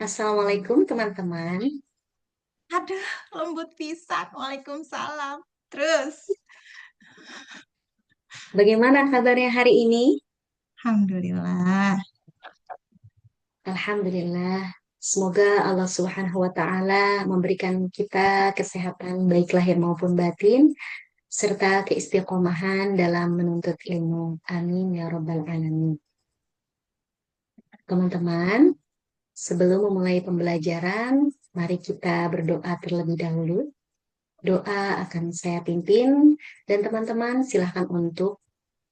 Assalamualaikum teman-teman. Aduh, lembut pisan. Waalaikumsalam. Terus, Bagaimana kabarnya hari ini? Alhamdulillah. Alhamdulillah. Semoga Allah Subhanahu wa Ta'ala memberikan kita kesehatan baik lahir maupun batin, serta keistiqomahan dalam menuntut ilmu. Amin ya Rabbal 'Alamin. Teman-teman, sebelum memulai pembelajaran, mari kita berdoa terlebih dahulu. Doa akan saya pimpin, dan teman-teman silahkan untuk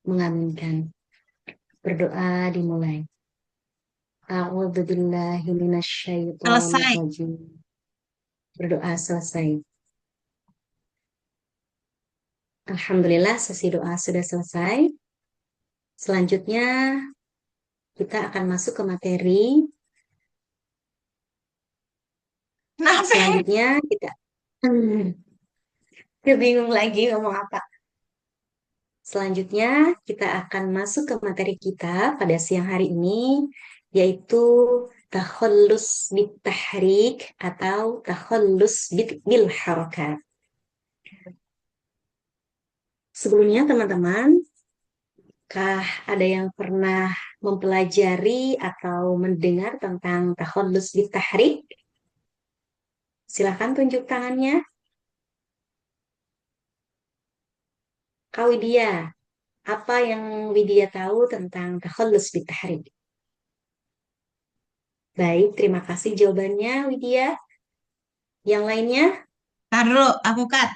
mengaminkan. Berdoa dimulai. A'udzu billahi minasyaitonir Selesai. rajim. Berdoa selesai. Alhamdulillah sesi doa sudah selesai. Selanjutnya kita akan masuk ke materi. Kenapa? Selanjutnya kita bingung lagi ngomong apa. Selanjutnya kita akan masuk ke materi kita pada siang hari ini, yaitu takhallus bit tahrik atau takhallus bil harakat. Sebelumnya teman-teman, kah ada yang pernah mempelajari atau mendengar tentang takhallus bit tahrik? Silahkan tunjuk tangannya. Kak Widya, apa yang Widya tahu tentang takhallus bit tahrik? Baik, terima kasih jawabannya Widya. Yang lainnya? Taruh, aku Kat.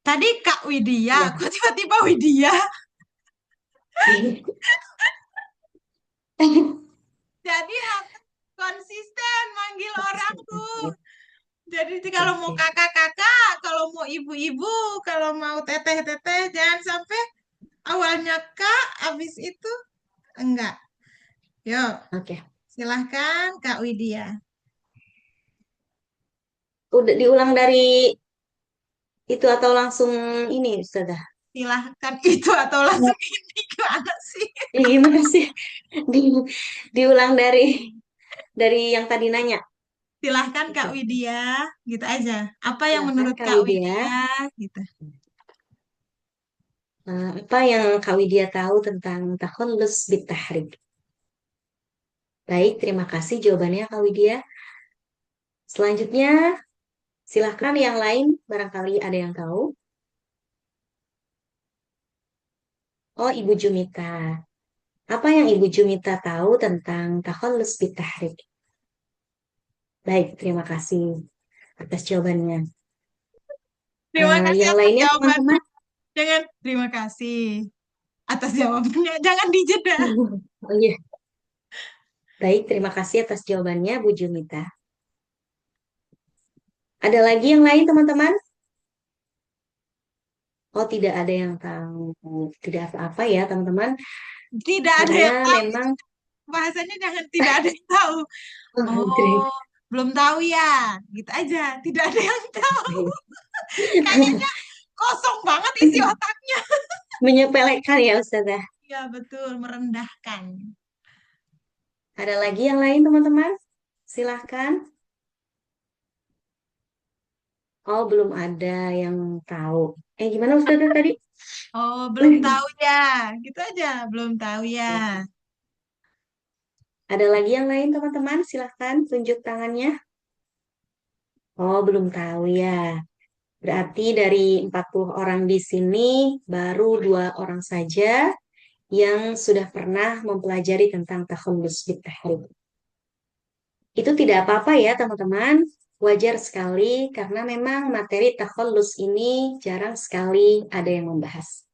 Tadi Kak Widya, Ya. kok tiba-tiba Widya? Jadi harus konsisten manggil orang tuh. Jadi kalau mau Oke. kakak-kakak, kalau mau ibu-ibu, kalau mau teteh-teteh, jangan sampai awalnya Kak, habis itu enggak. Yuk, Oke. silahkan Kak Widya. Udah diulang dari itu atau langsung ini, Ustazah? Silahkan itu atau langsung ini gimana sih? Gimana sih? Di, diulang dari yang tadi nanya. Silahkan Kak Oke. Widya, gitu aja. Apa yang Silahkan menurut Kak Kak Widya. Widya, gitu. Apa yang Kak Widya tahu tentang takhallus bit tahrik? Baik, terima kasih jawabannya Kak Widya. Selanjutnya, silahkan yang lain, barangkali ada yang tahu. Oh, Ibu Jumita. Apa yang Ibu Jumita tahu tentang takhallus bit tahrik? Baik, terima kasih atas jawabannya. Terima kasih Yang atas lainnya, jawabannya. teman-teman? Jangan terima kasih atas jawabannya. Jangan dijeda. Oh iya, baik, terima kasih atas jawabannya, Bu Jumita. Ada lagi yang lain, teman-teman? Oh, tidak ada yang tahu. Tidak apa-apa ya, teman-teman. Tidak ada Karena yang tahu. memang Bahasanya jangan tidak ada yang tahu. oh, Oh, belum tahu ya. Gitu aja. Tidak ada yang tahu. Kayaknya kosong banget isi otaknya. menyepelekan ya, Ustazah. Ya, betul. Merendahkan. Ada lagi yang lain, teman-teman? Silahkan. Oh, belum ada yang tahu. Gimana Ustazah tadi? Oh, belum tahu ya. Gitu aja. Belum tahu ya. Ada lagi yang lain, teman-teman? Silahkan tunjuk tangannya. Oh, belum tahu ya. Berarti dari 40 orang di sini, baru dua orang saja yang sudah pernah mempelajari tentang takhallus bit tahrim. Itu tidak apa-apa ya, teman-teman. Wajar sekali karena memang materi takhallus ini jarang sekali ada yang membahas.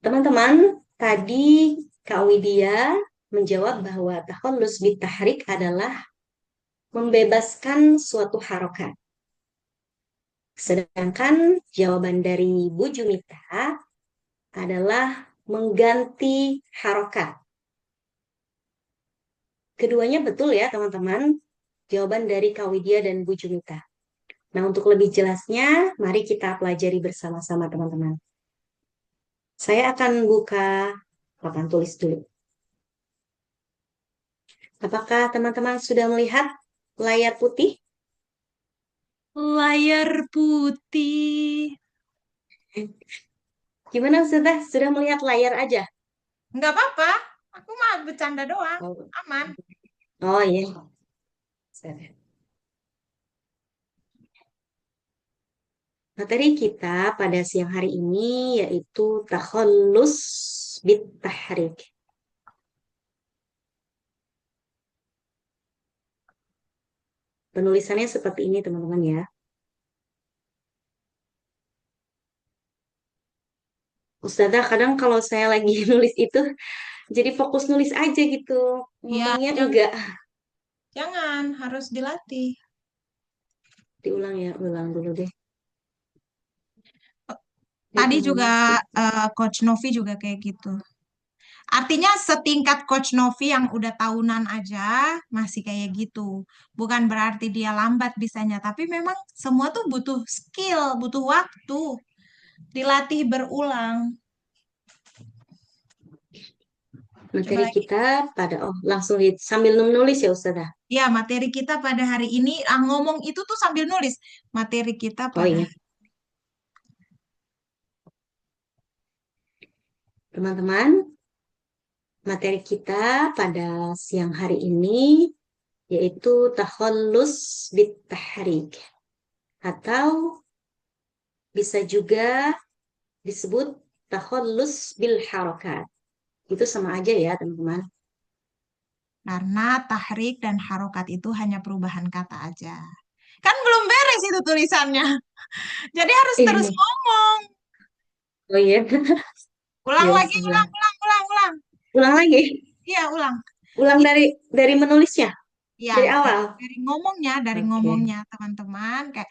Teman-teman, tadi Kak Widya menjawab bahwa takhallus bit tahrik adalah membebaskan suatu harokat. Sedangkan jawaban dari Bu Jumita adalah mengganti harokat. Keduanya betul ya teman-teman, jawaban dari Kak Widya dan Bu Jumita. Nah, untuk lebih jelasnya, mari kita pelajari bersama-sama teman-teman. Saya akan buka papan tulis dulu. Apakah teman-teman sudah melihat layar putih? Layar putih. Gimana sudah melihat layar aja? Nggak apa-apa. Aku mah bercanda doang. Oh, Aman. oh iya. Sudah. Materi kita pada siang hari ini yaitu takhallus bit tahrik. Penulisannya seperti ini teman-teman ya. Ustazah kadang kalau saya lagi nulis itu jadi fokus nulis aja gitu. Ya, Ngomongnya jangan, enggak. jangan harus dilatih. Diulang ya, ulang dulu deh. Tadi Itu juga masih. Coach Novi juga kayak gitu. Artinya setingkat Coach Novi yang udah tahunan aja masih kayak gitu. Bukan berarti dia lambat bisanya, tapi memang semua tuh butuh skill, butuh waktu, dilatih berulang. Coba Materi lagi. kita pada langsung sambil menulis ya Ustazah. Ya, materi kita pada hari ini, ngomong itu tuh sambil nulis. Materi kita Oh pada iya, teman-teman, materi kita pada siang hari ini yaitu takhallus bit tahrik atau bisa juga disebut takhallus bil harokat. Itu sama aja ya, teman-teman. karena tahrik dan harokat itu hanya perubahan kata aja. Kan belum beres itu tulisannya. Jadi harus terus Iya. ngomong. Oh iya, Ulang ya lagi, ulang, sudah. ulang, ulang, ulang. Ulang lagi. Iya, ulang. Ulang dari menulisnya, Ya, dari dari, awal. dari Oke. ngomongnya teman-teman. Kayak,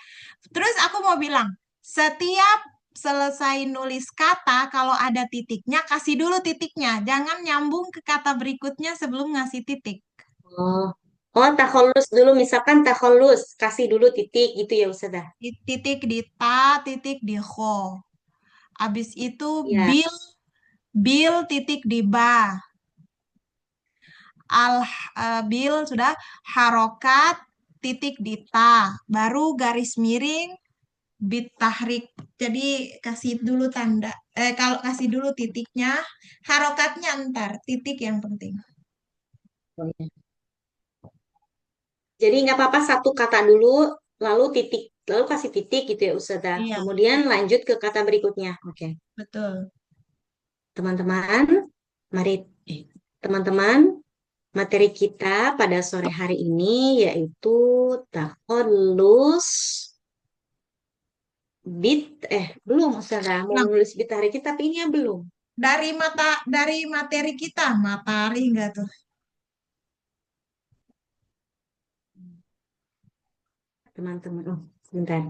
terus aku mau bilang, setiap selesai nulis kata, kalau ada titiknya, kasih dulu titiknya. Jangan nyambung ke kata berikutnya sebelum ngasih titik. Oh, oh takhallus dulu. Misalkan takhallus, kasih dulu titik gitu ya Ustazah. Titik di ta, titik di ho. Abis itu Ya. bil, bil titik di ba. Al, bil sudah harokat titik di ta. Baru garis miring bit tahrik. Jadi kasih dulu tanda. Kalau kasih dulu titiknya, harokatnya ntar, titik yang penting. Oh, iya. Jadi nggak apa-apa satu kata dulu, lalu titik, lalu kasih titik gitu ya Ustazah. Iya, Kemudian lanjut ke kata berikutnya. Oke. betul. Teman-teman, mari, eh, teman-teman, materi kita pada sore hari ini yaitu takhallus bit, belum Ustazah, mau Nah, menulis bit hari kita, tapi ini ya belum. dari materi kita, matahari enggak tuh? Teman-teman, oh, sebentar.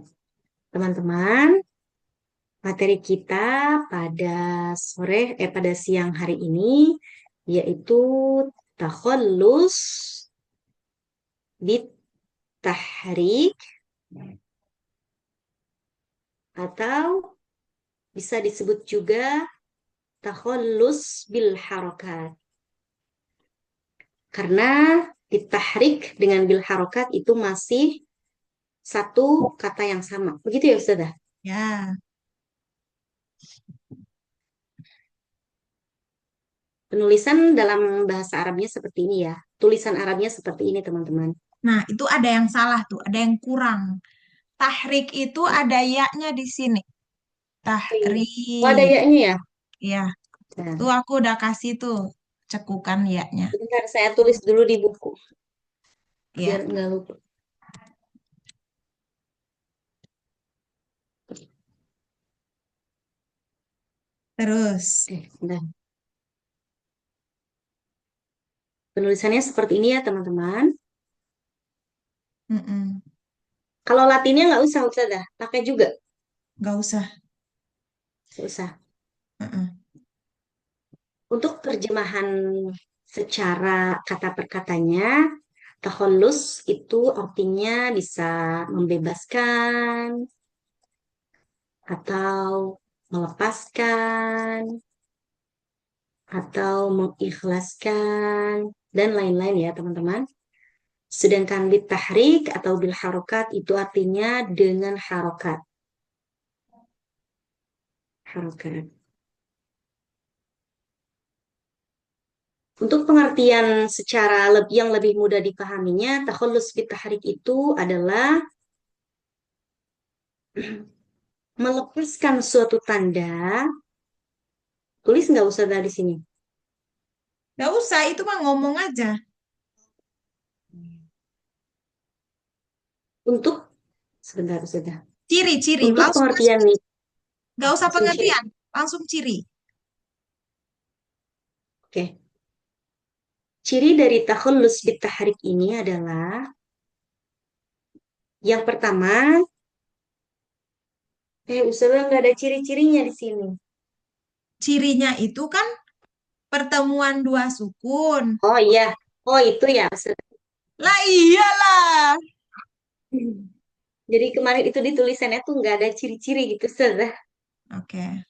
Teman-teman, materi kita pada pada siang hari ini yaitu takhallus bit tahrik atau bisa disebut juga takhallus bil harokat. Karena ditahrik dengan bil harokat itu masih satu kata yang sama. Begitu ya Ustazah? Ya. Penulisan dalam bahasa Arabnya seperti ini ya. Tulisan Arabnya seperti ini teman-teman. Nah, itu ada yang salah tuh, ada yang kurang. Tahrik itu ada ya-nya di sini. Iya. Oh, ada Tahrik. ya-nya ya? Ya, tuh Nah, aku udah kasih tuh cekukan ya-nya. sebentar saya tulis dulu di buku biar Ya, nggak lupa. terus. Bentar. Penulisannya seperti ini ya teman-teman. Mm-mm. Kalau Latinnya nggak usah Ustazah, pakai juga. Nggak usah. Nggak usah. Mm-mm. Untuk terjemahan secara kata per katanya, takhallus itu artinya bisa membebaskan atau melepaskan atau mengikhlaskan. dan lain-lain ya teman-teman. Sedangkan bit tahrik atau bil harokat itu artinya dengan harokat. Harokat. Untuk pengertian secara yang lebih mudah dipahaminya, takhallus bit tahrik itu adalah melepaskan suatu tanda, tulis nggak usah dari sini. Nggak usah, itu mah ngomong aja. Untuk, sebentar, sudah. Ciri-ciri, Untuk langsung masuk. pengertian nih, Nggak usah langsung ciri. pengertian, langsung ciri. Oke. Ciri dari takhallus bit tahrik ini adalah yang pertama, Ustazah nggak ada ciri-cirinya di sini. Cirinya itu kan pertemuan dua sukun. Oh iya, oh itu ya Ustazah. Lah iyalah. Jadi kemarin itu di tulisannya tuh nggak ada ciri-ciri gitu Ustazah. Oke.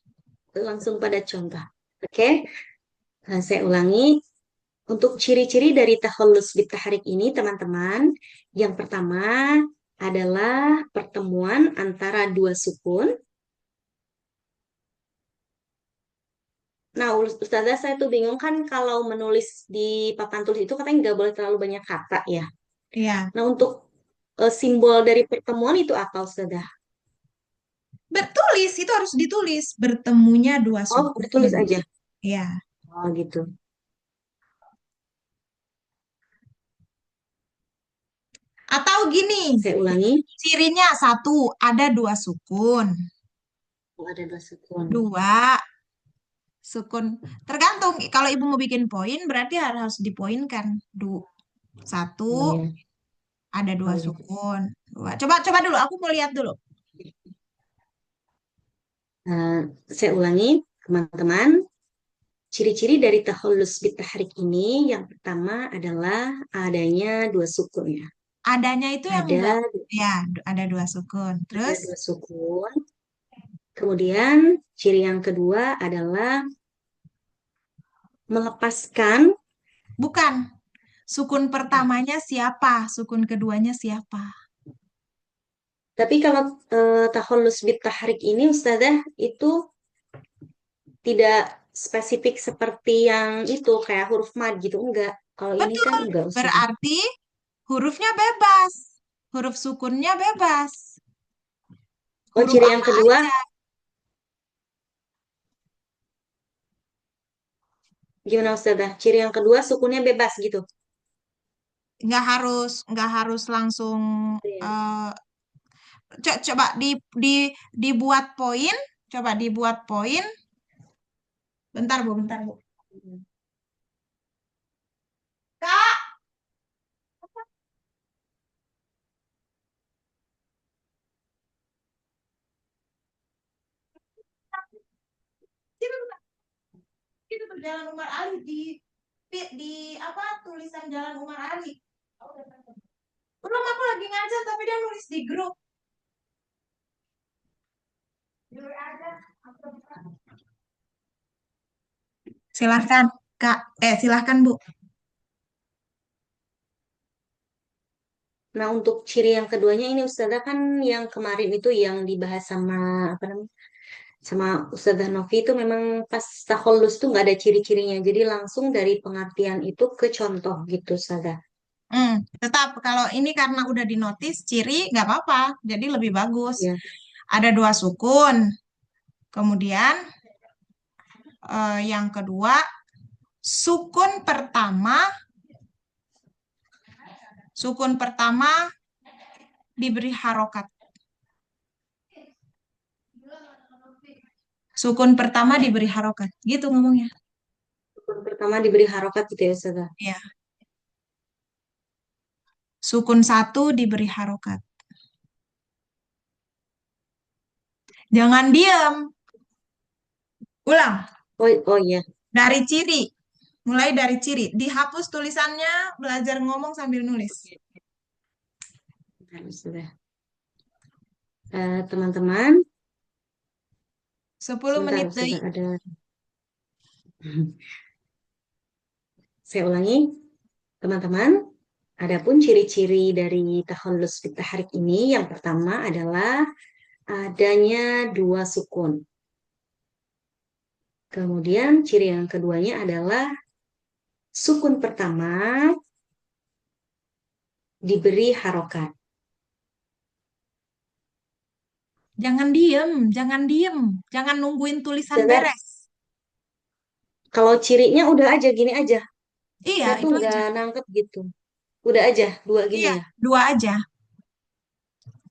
Langsung pada contoh. Oke, nah, saya ulangi. Untuk ciri-ciri dari takhallus bit tahrik ini, teman-teman, yang pertama adalah pertemuan antara dua sukun. Nah, Ustazah saya tuh bingung kan kalau menulis di papan tulis itu katanya nggak boleh terlalu banyak kata ya. Iya. Nah, untuk simbol dari pertemuan itu apa, Ustazah? Bertulis, itu harus ditulis. Bertemunya dua Oh, sukun. ditulis aja. Iya. Oh, gitu. Atau gini, Saya ulangi. cirinya satu, ada dua sukun. Oh, ada dua sukun. Dua, sukun. Tergantung, kalau ibu mau bikin poin, berarti harus dipoinkan. Satu, Oh, ya. ada dua Oh, gitu. sukun. Dua. Coba, coba dulu, aku mau lihat dulu. Nah, saya ulangi, teman-teman. Ciri-ciri dari takhallus bit tahrik ini yang pertama adalah adanya dua sukun ya. Adanya itu yang enggak, Ada ya, ada dua sukun. ada Terus, dua sukun. Kemudian ciri yang kedua adalah melepaskan. bukan. Sukun pertamanya siapa? Sukun keduanya siapa? Tapi kalau takhallus bit tahrik ini Ustazah itu tidak spesifik seperti yang itu kayak huruf mad gitu enggak. Kalau ini kan Betul. enggak Ustazah. Berarti hurufnya bebas. Huruf sukunnya bebas. Oh, Huruf ciri yang apa kedua aja. gimana Ustazah? Ciri yang kedua sukunnya bebas gitu. Nggak harus langsung eh, coba dibuat poin, coba dibuat poin. Bentar, Bu, bentar, Bu. Kak, sini bentar. Itu tuh Jalan Umar Ali di apa tulisan Jalan Umar Ali. Belum, aku lagi ngajar tapi dia nulis di grup. Silahkan, Kak. Silahkan, Bu. Nah, untuk ciri yang keduanya ini Ustazah kan yang kemarin itu yang dibahas sama apa namanya? Sama Ustazah Novi itu memang pas takhallus tuh nggak ada ciri-cirinya. Jadi langsung dari pengertian itu ke contoh gitu Ustazah. Tetap kalau ini karena udah dinotis ciri nggak apa-apa, jadi lebih bagus. Ya, Ada dua sukun, kemudian yang kedua sukun pertama, sukun pertama diberi harokat. Sukun pertama diberi harokat, gitu ngomongnya. sukun pertama diberi harokat gitu ya Ustazah. Ya, sukun satu diberi harokat. Jangan diam. Ulang Oh, oh iya. dari ciri. Mulai dari ciri. Dihapus tulisannya, belajar ngomong sambil nulis. Oke, bentar, Ustazah. Teman-teman, 10 sebentar menit deh. Ustazah ada. Saya ulangi. Teman-teman, adapun ciri-ciri dari takhallus fit tahrik ini yang pertama adalah adanya dua sukun. Kemudian ciri yang keduanya adalah sukun pertama diberi harokat. Jangan diem, jangan nungguin tulisan Saudara, beres. kalau cirinya udah aja gini aja. Iya, Saya tuh itu nggak aja. nangkep gitu. Udah aja, dua gini Iya, ya. dua aja.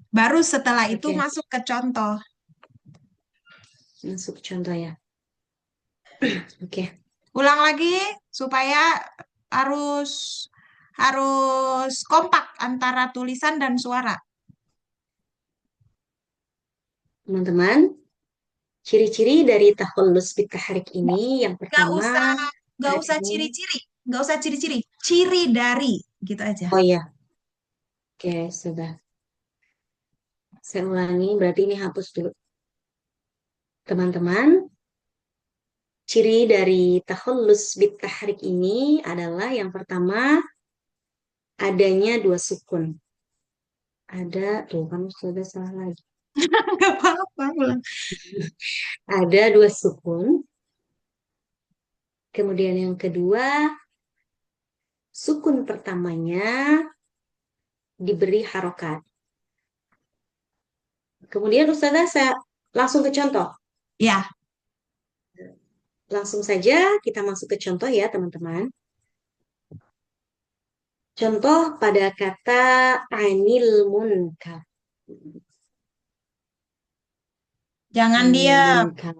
Baru setelah itu Oke, masuk ke contoh. masuk contoh ya. Oke, Ulang lagi supaya harus harus kompak antara tulisan dan suara. teman-teman, ciri-ciri dari takhallus fit tahrik Nggak ini yang nggak pertama usah nggak usah adanya. ciri-ciri, nggak usah ciri-ciri, ciri dari gitu aja. Oh iya, oke, sudah. Saya ulangi, berarti ini hapus dulu. Teman-teman, ciri dari takhallus bit tahrik ini adalah yang pertama adanya dua sukun. Ada, tuh kamu sudah salah lagi. Nggak apa-apa, ulang. Ada dua sukun. Kemudian yang kedua, sukun pertamanya diberi harokat. Kemudian Ustazah saya langsung ke contoh. Ya, Langsung saja kita masuk ke contoh ya teman-teman. Contoh pada kata anil munkar. jangan Anil diam. munkar.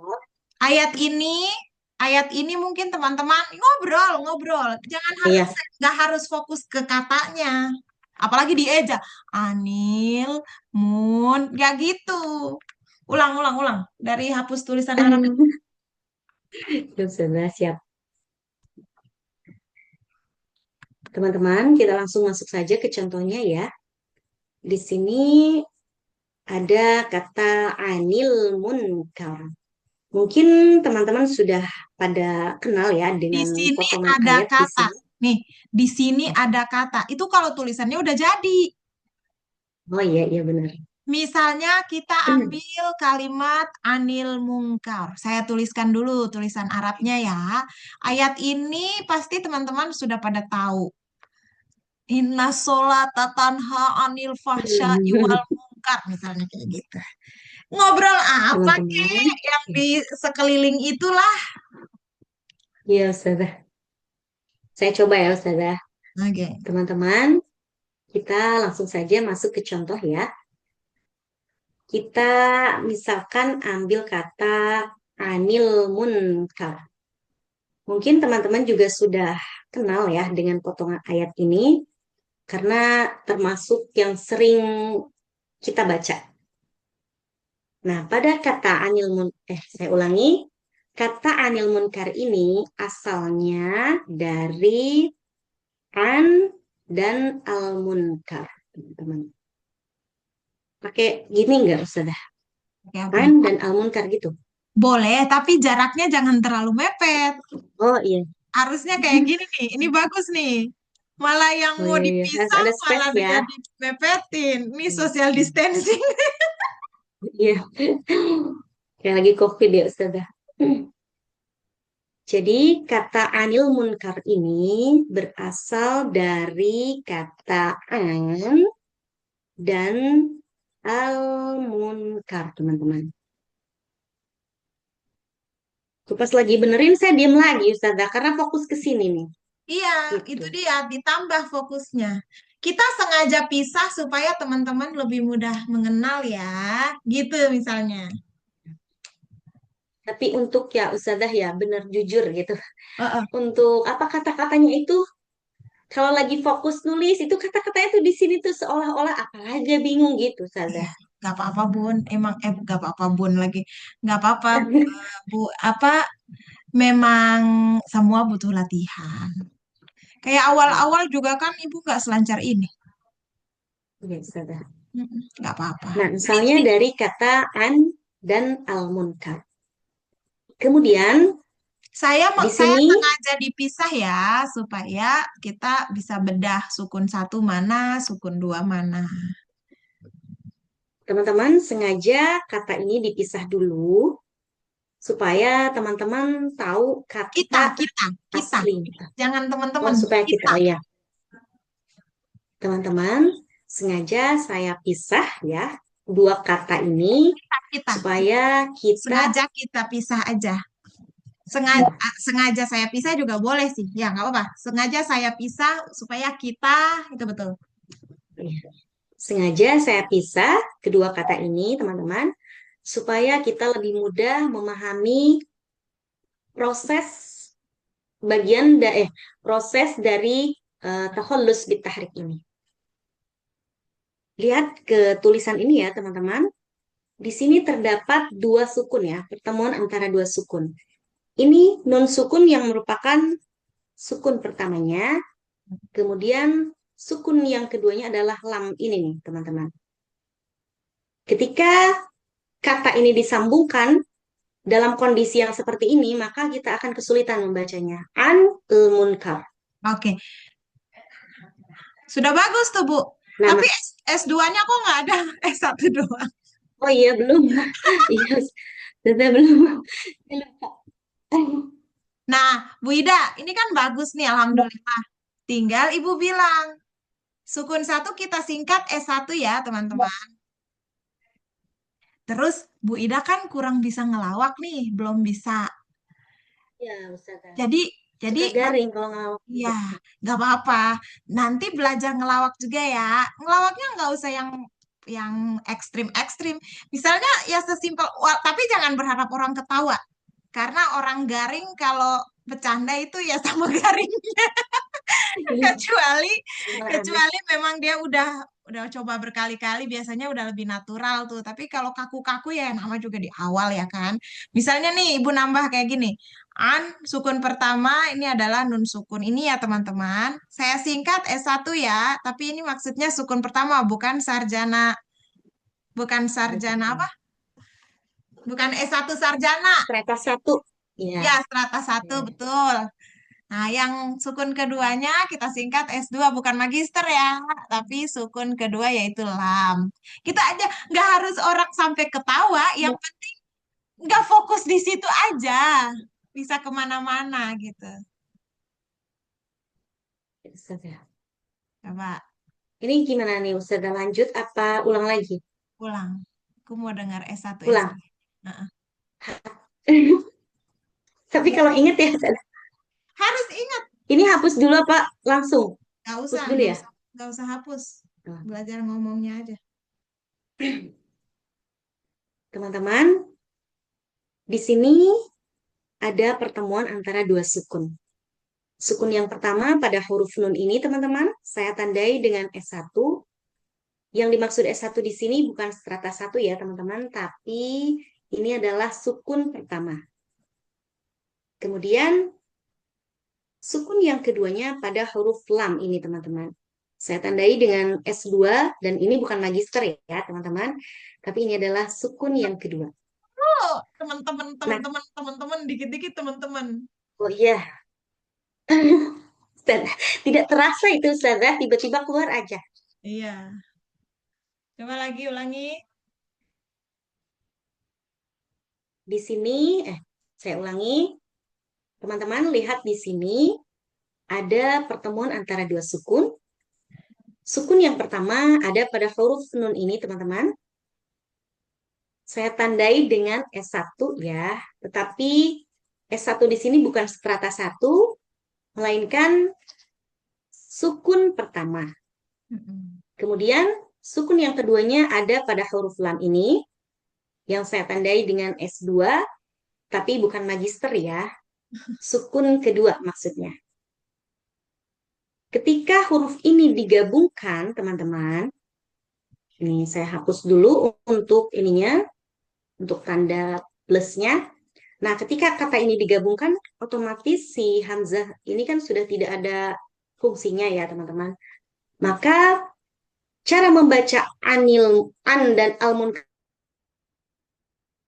Ayat ini mungkin teman-teman ngobrol. Iya. Nggak harus fokus ke katanya. Apalagi dieja. Anil, mun, nggak gitu. Ulang. Dari hapus tulisan Arab. Sudah siap. Teman-teman, kita langsung masuk saja ke contohnya ya. Di sini ada kata anil munkar. Mungkin teman-teman sudah pada kenal ya Di dengan sini potongan ada ayat di kata. sini. Nih, di sini ada kata. Itu kalau tulisannya udah jadi. Oh iya, iya benar. Misalnya kita ambil kalimat anil mungkar. Saya tuliskan dulu tulisan Arabnya ya. Ayat ini pasti teman-teman sudah pada tahu. Inna sholata tanha anil fahsya'i wal munkar. Misalnya kayak gitu. Ngobrol apa Teman-teman, kek yang di sekeliling itulah. ya Ustazah. Saya coba ya Ustazah. Oke. Teman-teman, kita langsung saja masuk ke contoh ya. Kita misalkan ambil kata anil munkar. Mungkin teman-teman juga sudah kenal ya dengan potongan ayat ini karena termasuk yang sering kita baca. Nah, pada kata saya ulangi, kata anil munkar ini asalnya dari an dan al munkar, teman-teman. Pakai gini nggak, Ustazah? Oke. An dan al munkar gitu. Boleh, tapi jaraknya jangan terlalu mepet. Oh iya, Harusnya kayak gini nih. Ini bagus nih. Malah yang oh mau iya, iya. Harus dipisah ada malah space ya. jadi mepetin. Ini Hmm. social distancing. Iya, kayak lagi COVID ya, Ustazah. Jadi kata anil munkar ini berasal dari kata an dan al munkar, teman-teman. Tuh, pas lagi benerin saya diem lagi, Ustazah, karena fokus ke sini nih. Iya, Gitu. itu dia ditambah fokusnya. Kita sengaja pisah supaya teman-teman lebih mudah mengenal ya. Gitu misalnya. Tapi untuk ya Ustazah ya bener jujur gitu. Heeh. Untuk apa kata-katanya itu kalau lagi fokus nulis itu kata-katanya tuh di sini tuh seolah-olah apa aja bingung gitu, Iya, Ustazah. nggak apa-apa Bun. Nggak apa-apa Bun lagi. Nggak apa-apa Bu. Apa memang semua butuh latihan. Kayak awal-awal juga kan Ibu nggak selancar ini. Iya, Ustazah. Nggak apa-apa. Nah, Jadi misalnya gini, dari kata an dan al munkar. Kemudian Di Saya sini, sengaja dipisah ya supaya kita bisa bedah sukun satu mana, sukun dua mana. teman-teman sengaja kata ini dipisah dulu supaya teman-teman tahu Kita, kata kita. aslinya. Jangan Oh, teman-teman, supaya kita, kita, oh ya, teman-teman, sengaja saya pisah ya dua kata ini kita. supaya kita, Sengaja kita pisah aja. Sengaja saya pisah juga boleh sih. Ya, nggak apa-apa. Sengaja saya pisah supaya kita, itu betul. sengaja saya pisah kedua kata ini, teman-teman, supaya kita lebih mudah memahami proses proses dari takhallus bitahrik ini. Lihat ke tulisan ini ya, teman-teman. Di sini terdapat dua sukun ya, pertemuan antara dua sukun. Ini non sukun yang merupakan sukun pertamanya, kemudian sukun yang keduanya adalah lam ini nih, teman-teman. Ketika kata ini disambungkan dalam kondisi yang seperti ini, maka kita akan kesulitan membacanya. Munkar. Oke. Sudah bagus tuh, Bu. Nah, Tapi S2-nya kok nggak ada S1 doang. oh iya belum. Iya, sudah belum. Nah, Bu Ida, ini kan bagus nih, Alhamdulillah. Tinggal Ibu bilang, sukun satu kita singkat S1 ya, teman-teman. Terus Bu Ida kan kurang bisa ngelawak nih, belum bisa. Ya, Ustazah. Jadi, jadi Suka garing kalau ngelawak. ya, nggak apa-apa. Nanti belajar ngelawak juga ya. Ngelawaknya nggak usah yang ekstrim-ekstrim. Misalnya ya sesimpel, tapi jangan berharap orang ketawa. Karena orang garing kalau bercanda itu ya sama garing. Kecuali Malah aneh. kecuali memang dia udah coba berkali-kali biasanya udah lebih natural tuh. Tapi kalau kaku-kaku ya nama juga di awal ya kan. Misalnya nih Ibu nambah kayak gini. Sukun pertama ini adalah nun sukun. Ini ya teman-teman. Saya singkat S1 ya, tapi ini maksudnya sukun pertama bukan sarjana apa? Bukan S1 sarjana. Strata satu. Ya. Ya, strata satu Ya. betul. Nah, yang sukun keduanya kita singkat S2 bukan magister ya, tapi sukun kedua yaitu lam. Kita aja nggak harus orang sampai ketawa, yang penting nggak fokus di situ aja, bisa kemana-mana gitu. Ustazah. Coba Ini gimana nih Ustazah, lanjut apa ulang lagi? ulang. Aku mau dengar S1 SD. Ulang. Heeh. Tapi kalau inget ya Ustazah. Harus ingat, Ini hapus dulu apa langsung? nggak Hapus usah, dulu nggak ya? usah, nggak usah hapus. Belajar ngomongnya aja. Teman-teman, di sini ada pertemuan antara dua sukun. Sukun yang pertama pada huruf nun ini, teman-teman, saya tandai dengan S1. Yang dimaksud S1 di sini bukan strata 1 ya, teman-teman, tapi ini adalah sukun pertama. Kemudian, sukun yang keduanya pada huruf lam ini, teman-teman. Saya tandai dengan S2, dan ini bukan magister ya, teman-teman, tapi ini adalah sukun yang kedua. Oh, teman-teman, Nah, teman-teman, teman-teman, dikit-dikit teman-teman. oh iya, Ustazah, tidak terasa itu Ustazah, tiba-tiba keluar aja. Iya. Coba lagi ulangi. Di sini, saya ulangi, teman-teman lihat di sini ada pertemuan antara dua sukun. Sukun yang pertama ada pada huruf nun ini, teman-teman. Saya tandai dengan S1 ya, tetapi S1 di sini bukan strata 1, melainkan sukun pertama. Mm-mm. Kemudian sukun yang keduanya ada pada huruf lam ini, yang saya tandai dengan S2, tapi bukan magister ya. Sukun kedua maksudnya. Ketika huruf ini digabungkan, teman-teman, ini saya hapus dulu untuk ininya, untuk tanda plusnya. Nah, ketika kata ini digabungkan, otomatis si hamzah ini kan sudah tidak ada fungsinya ya, teman-teman. Maka cara membaca an dan al